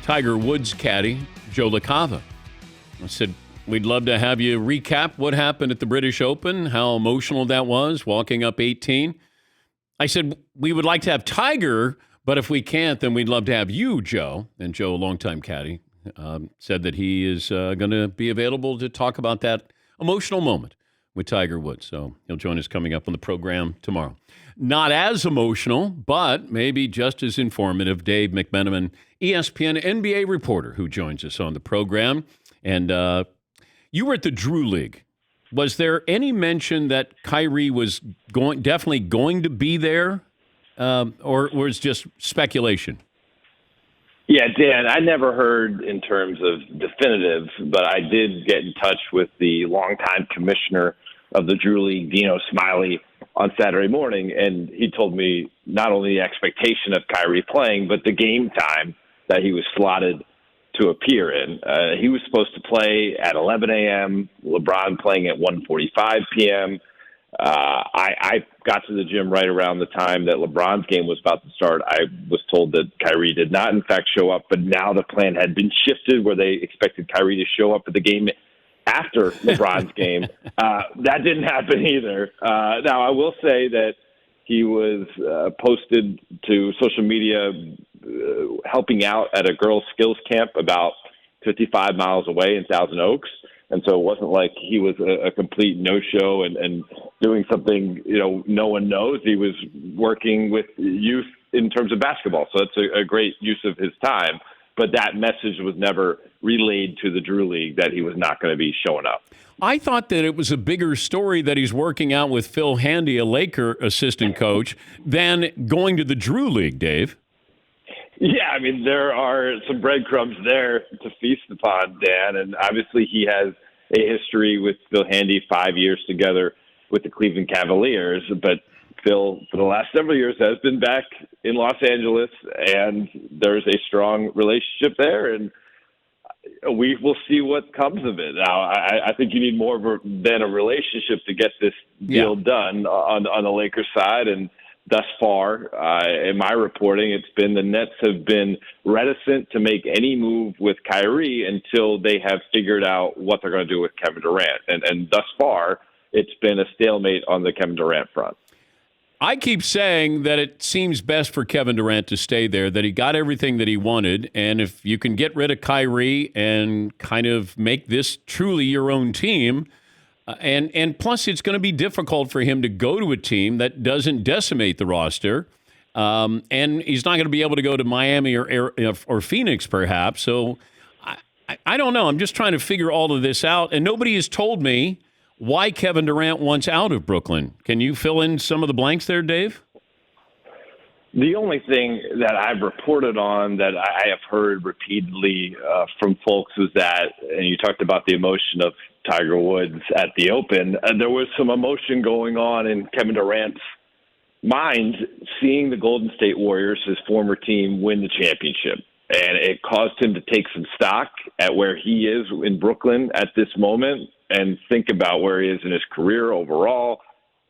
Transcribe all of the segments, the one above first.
Tiger Woods caddy, Joe LaCava. I said, we'd love to have you recap what happened at the British Open, how emotional that was, walking up 18. I said, we would like to have Tiger, but if we can't, then we'd love to have you, Joe. And Joe, a longtime caddy, said that he is going to be available to talk about that emotional moment with Tiger Woods. So he'll join us coming up on the program tomorrow. Not as emotional, but maybe just as informative, Dave McMenamin, ESPN NBA reporter, who joins us on the program. And you were at the Drew League. Was there any mention that Kyrie was definitely going to be there, or was it just speculation? Yeah, Dan, I never heard in terms of definitive, but I did get in touch with the longtime commissioner of the Drew League, Dino Smiley, on Saturday morning, and he told me not only the expectation of Kyrie playing, but the game time that he was slotted to appear in. He was supposed to play at 11 a.m., LeBron playing at 1:45 p.m. I got to the gym right around the time that LeBron's game was about to start. I was told that Kyrie did not, in fact, show up, but now the plan had been shifted where they expected Kyrie to show up at the game after LeBron's game. That didn't happen either. Now, I will say that he was posted to social media helping out at a girls' skills camp about 55 miles away in Thousand Oaks. And so it wasn't like he was a complete no-show and doing something, no one knows. He was working with youth in terms of basketball. So it's a great use of his time. But that message was never relayed to the Drew League that he was not going to be showing up. I thought that it was a bigger story that he's working out with Phil Handy, a Laker assistant coach, than going to the Drew League, Dave. Yeah, I mean, there are some breadcrumbs there to feast upon, Dan. And obviously he has a history with Phil Handy, 5 years together with the Cleveland Cavaliers. But Phil, for the last several years, has been back in Los Angeles, and there's a strong relationship there. And we will see what comes of it. Now, I think you need more than a relationship to get this deal done on the Lakers side. And thus far, in my reporting, it's been the Nets have been reticent to make any move with Kyrie until they have figured out what they're going to do with Kevin Durant. And thus far, it's been a stalemate on the Kevin Durant front. I keep saying that it seems best for Kevin Durant to stay there, that he got everything that he wanted. And if you can get rid of Kyrie and kind of make this truly your own team, and plus it's going to be difficult for him to go to a team that doesn't decimate the roster. And he's not going to be able to go to Miami or Phoenix, perhaps. So I don't know. I'm just trying to figure all of this out. And nobody has told me why Kevin Durant wants out of Brooklyn. Can you fill in some of the blanks there, Dave? The only thing that I've reported on that I have heard repeatedly from folks is that, and you talked about the emotion of Tiger Woods at the Open, there was some emotion going on in Kevin Durant's mind seeing the Golden State Warriors, his former team, win the championship. And it caused him to take some stock at where he is in Brooklyn at this moment and think about where he is in his career overall.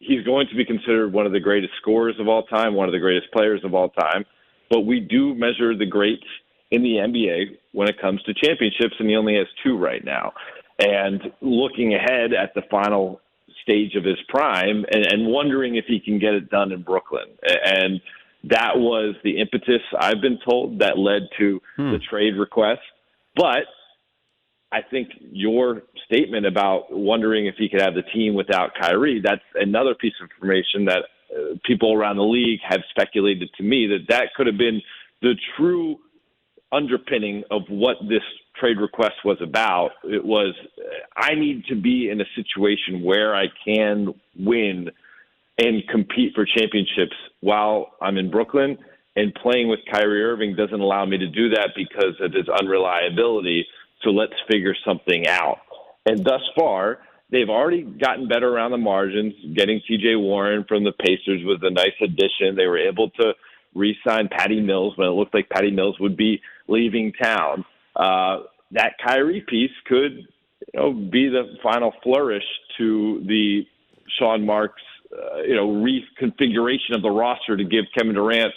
He's going to be considered one of the greatest scorers of all time, one of the greatest players of all time. But we do measure the greats in the NBA when it comes to championships, and he only has 2 right now. And looking ahead at the final stage of his prime and wondering if he can get it done in Brooklyn. And that was the impetus, I've been told, that led to the trade request. But I think your statement about wondering if he could have the team without Kyrie, that's another piece of information that people around the league have speculated to me that could have been the true underpinning of what this trade request was about. It was, I need to be in a situation where I can win and compete for championships while I'm in Brooklyn, and playing with Kyrie Irving doesn't allow me to do that because of his unreliability. So let's figure something out. And thus far, they've already gotten better around the margins. Getting T.J. Warren from the Pacers was a nice addition. They were able to re-sign Patty Mills when it looked like Patty Mills would be leaving town. That Kyrie piece could be the final flourish to the Sean Marks reconfiguration of the roster to give Kevin Durant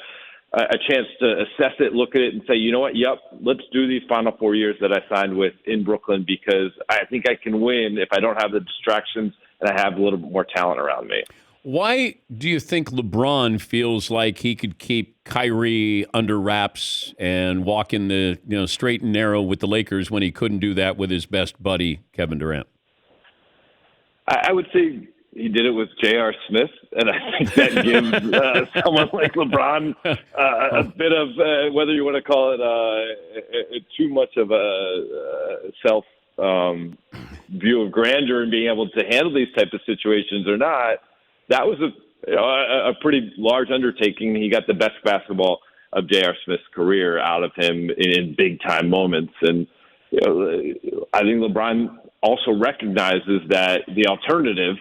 a chance to assess it, look at it, and say, you know what? Yep, let's do these final 4 years that I signed with in Brooklyn because I think I can win if I don't have the distractions and I have a little bit more talent around me. Why do you think LeBron feels like he could keep Kyrie under wraps and walk in the straight and narrow with the Lakers when he couldn't do that with his best buddy Kevin Durant? I would say he did it with J.R. Smith, and I think that gives someone like LeBron a bit of, whether you want to call it too much of a self view of grandeur and being able to handle these type of situations or not. That was a pretty large undertaking. He got the best basketball of J.R. Smith's career out of him in big-time moments. And I think LeBron also recognizes that the alternative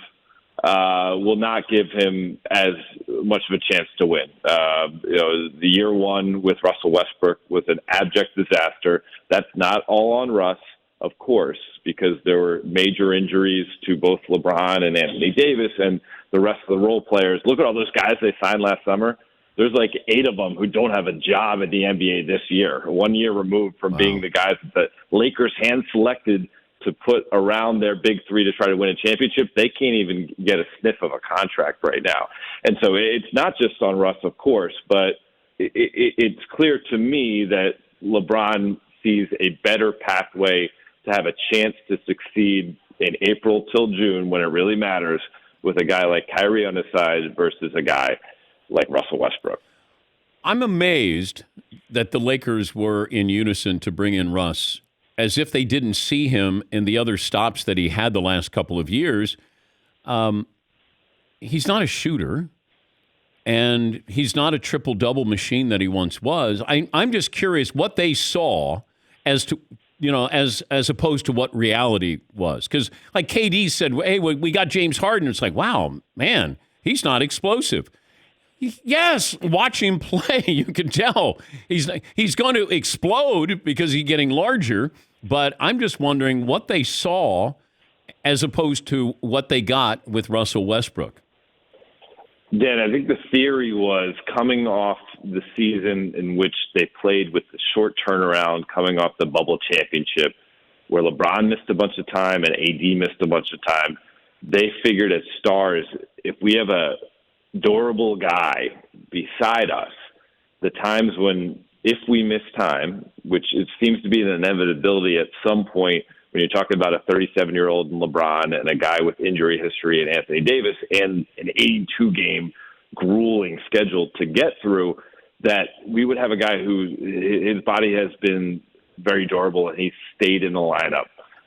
will not give him as much of a chance to win. The year one with Russell Westbrook was an abject disaster. That's not all on Russ, of course, because there were major injuries to both LeBron and Anthony Davis and the rest of the role players. Look at all those guys they signed last summer. There's like 8 of them who don't have a job in the NBA this year, 1 year removed from being the guys that the Lakers hand-selected to put around their big three to try to win a championship. They can't even get a sniff of a contract right now. And so it's not just on Russ, of course, but it's clear to me that LeBron sees a better pathway to have a chance to succeed in April till June when it really matters with a guy like Kyrie on his side versus a guy like Russell Westbrook. I'm amazed that the Lakers were in unison to bring in Russ, as if they didn't see him in the other stops that he had the last couple of years. He's not a shooter, and he's not a triple-double machine that he once was. I'm just curious what they saw as to, as opposed to what reality was. Because like KD said, hey, we got James Harden. It's like, wow, man, he's not explosive. Yes, watch him play. You can tell he's going to explode because he's getting larger. But I'm just wondering what they saw as opposed to what they got with Russell Westbrook. Dan, I think the theory was coming off the season in which they played with the short turnaround, coming off the bubble championship, where LeBron missed a bunch of time and AD missed a bunch of time. They figured as stars, if we have a durable guy beside us, the times when, if we miss time, which it seems to be an inevitability at some point when you're talking about a 37-year-old in LeBron and a guy with injury history in Anthony Davis and an 82-game grueling schedule to get through, that we would have a guy who his body has been very durable and he stayed in the lineup.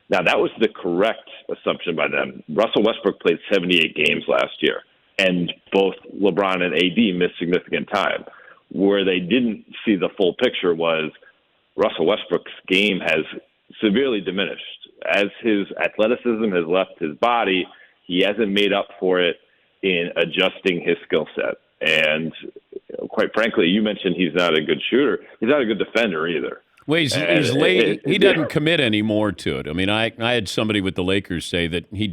Now, that was the correct assumption by them. Russell Westbrook played 78 games last year, and both LeBron and AD missed significant time. Where they didn't see the full picture was Russell Westbrook's game has severely diminished. As his athleticism has left his body, he hasn't made up for it in adjusting his skill set. And quite frankly, you mentioned he's not a good shooter. He's not a good defender either. Well, he's late. He doesn't commit anymore to it. I mean, I had somebody with the Lakers say that he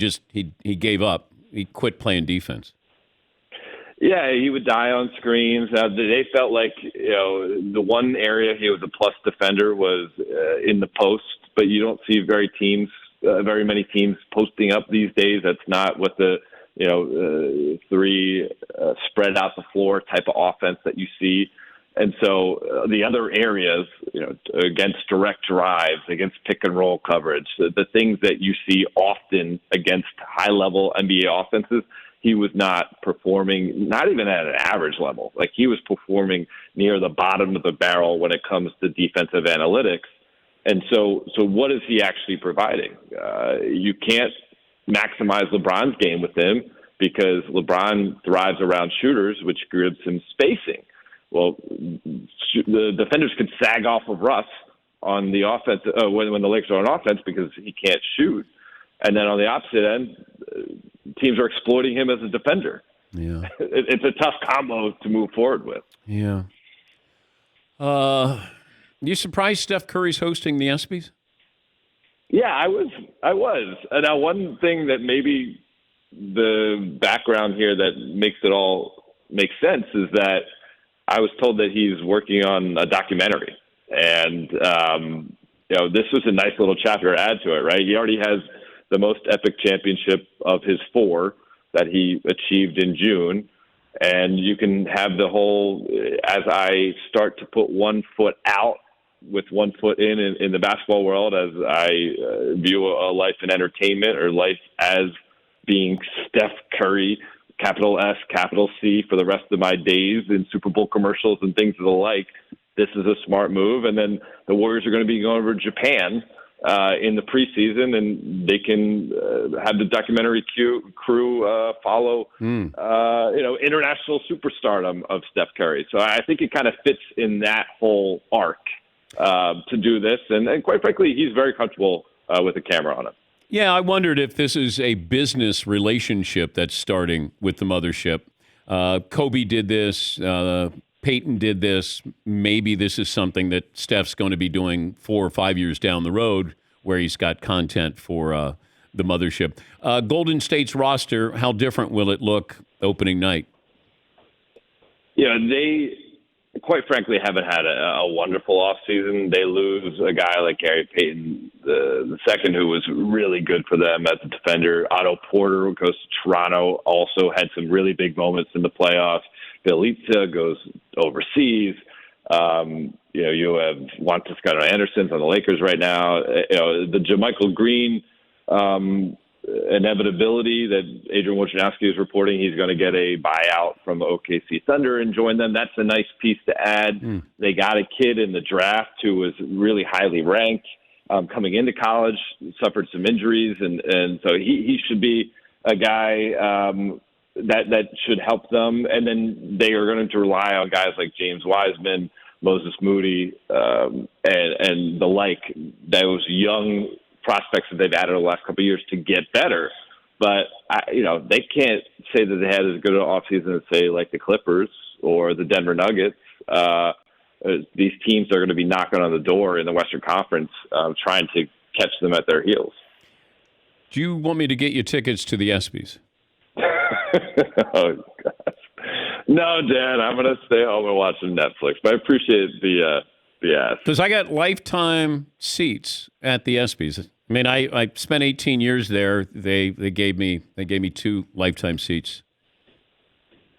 gave up. He quit playing defense. Yeah, he would die on screens. They felt like the one area he was a plus defender was in the post, but you don't see very many teams posting up these days. That's not what the three spread out the floor type of offense that you see. And so the other areas, against direct drives, against pick and roll coverage, the things that you see often against high level NBA offenses, he was not performing, not even at an average level. Like, he was performing near the bottom of the barrel when it comes to defensive analytics. And so what is he actually providing? You can't maximize LeBron's game with him because LeBron thrives around shooters, which gives him spacing. Well, the defenders could sag off of Russ on the offense when the Lakers are on offense because he can't shoot. And then on the opposite end, teams are exploiting him as a defender. Yeah, it's a tough combo to move forward with. Yeah. You surprised Steph Curry's hosting the ESPYs? Yeah, I was. And now, one thing that maybe the background here that makes it all make sense is that I was told that he's working on a documentary, and this was a nice little chapter to add to it, right? He already has the most epic championship of his 4 that he achieved in June, and you can have the whole, as I start to put one foot out with one foot in the basketball world, as I view a life in entertainment or life as being Steph Curry, capital S, capital C, for the rest of my days in Super Bowl commercials and things of the like. This is a smart move. And then the Warriors are going to be going over to Japan in the preseason, and they can have the documentary crew follow, international superstardom of Steph Curry. So I think it kind of fits in that whole arc to do this. And quite frankly, he's very comfortable with the camera on him. Yeah, I wondered if this is a business relationship that's starting with the mothership. Kobe did this. Peyton did this. Maybe this is something that Steph's going to be doing 4 or 5 years down the road, where he's got content for the mothership. Golden State's roster, how different will it look opening night? Yeah, they, quite frankly, haven't had a wonderful offseason. They lose a guy like Gary Payton, the second, who was really good for them as a defender. Otto Porter, who goes to Toronto, also had some really big moments in the playoffs. Bielitsa goes overseas. You have Juan Toscano Anderson's on the Lakers right now. The JaMychal Green inevitability that Adrian Wojnarowski is reporting, he's going to get a buyout from OKC Thunder and join them. That's a nice piece to add. They got a kid in the draft who was really highly ranked coming into college, suffered some injuries, and so he should be a guy that should help them. And then they are going to rely on guys like James Wiseman, Moses Moody, and the like, those young prospects that they've added over the last couple of years to get better. But, they can't say that they had as good an offseason as, say, like the Clippers or the Denver Nuggets. These teams are going to be knocking on the door in the Western Conference, trying to catch them at their heels. Do you want me to get you tickets to the ESPYs? Oh, gosh. No, Dan, I'm going to stay home and watch some Netflix. But I appreciate the ask. Because I got lifetime seats at the ESPYs. I mean, I spent 18 years there. They gave me 2 lifetime seats.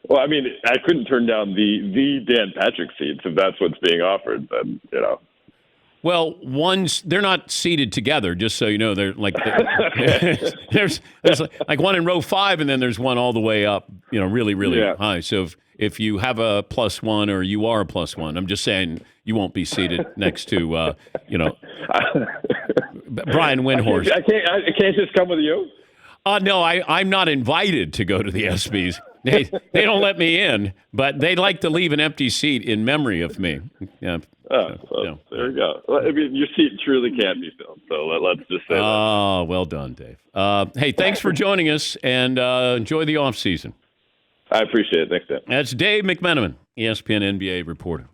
Well, I mean, I couldn't turn down the Dan Patrick seats if that's what's being offered. Then Well, they're not seated together, just so you know. They're like there's like one in row 5, and then there's one all the way up, really, really high. So if you have a +1 or you are a +1, I'm just saying you won't be seated next to Brian Windhorst. I can't just come with you. No, I'm not invited to go to the ESPYs. They don't let me in, but they like to leave an empty seat in memory of me. Yeah. There you go. I mean, your seat truly can't be filled. So let's just say that. Oh, well done, Dave. Hey, thanks for joining us, and enjoy the off season. I appreciate it. Thanks, Dan. That's Dave McMenamin, ESPN NBA reporter.